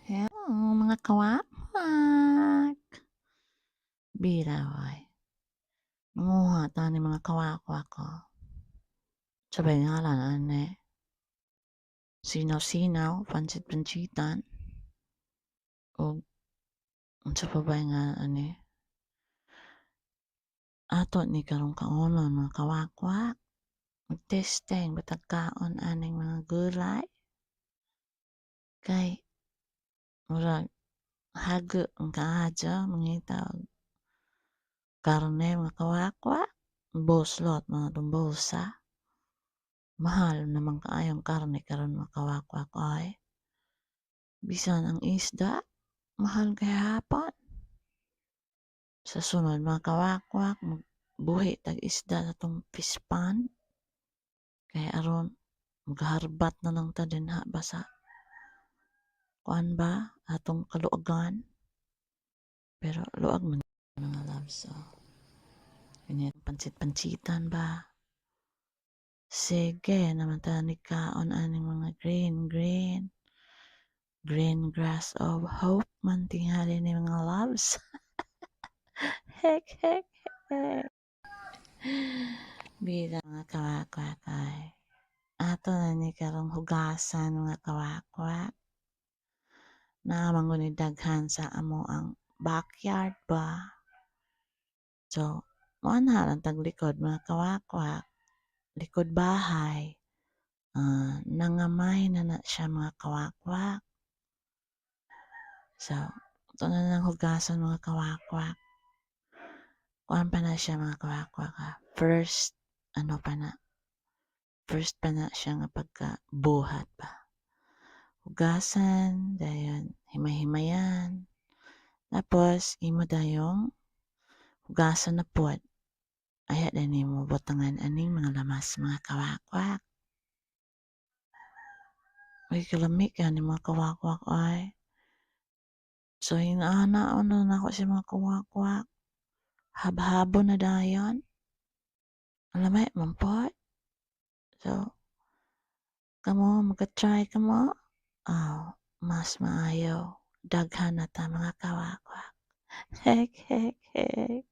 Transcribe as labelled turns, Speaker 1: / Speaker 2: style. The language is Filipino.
Speaker 1: Hello, mga kawakwak. Biraway. Manguha ta ni mga kawakwak ko. Sabay ngalan, ane. Sinaw-sinaw, pansit-pansitan. O, unsa pa ba nga, ane. Ato ni karong kaunon, mga kawakwak. Magtesteng, batag kaon aning mga gulay. Kay, murag, hago ang kaadya, mangita karne, mga kawakwak. Boslot, mga dumbosa. Mahal naman kaayong karne karon mga kawakwak ay. Bisan ang isda, mahal gayapon. Sa sunod mga kawakwak, buhi tag isda sa tong fish pond. Kaya aron magharbat na lang ta din ha basa. Kuan ba atong kaluagan. Pero luag man mga loves. So, ganyan pansit-pansitan ba. Sige naman ta ni kaon aning mga green grass of hope man tinghali ni mga loves. Hek, hek, hek. Bilang mga kawakwak ay. Ato na ni karong hugasan mga kawakwak. Namangon ni daghan sa amo ang backyard ba. So, moana lang tag likod mga kawakwak. Likod bahay. Nangamay na siya mga kawakwak. So, ito na lang hugasan mga kawakwak. Kuan pa na siya mga kawakwak ha. First pa na siya nga pagkabuhat pa. Hugasan, dayon himay-himayan. Tapos, imo dayong hugasan na pod. Aya din mo butangan aning mga lamas mga kawakwak. Ay, kalami ka ni mga kawakwak ay. So, hinaanaon na ako si mga kawakwak. Habhabo na dayon. Alamay, mampot. So, kamo, magka-try kamo. Mas maayo. Daghan na ta mga kawakwak. Hek, hek, hek.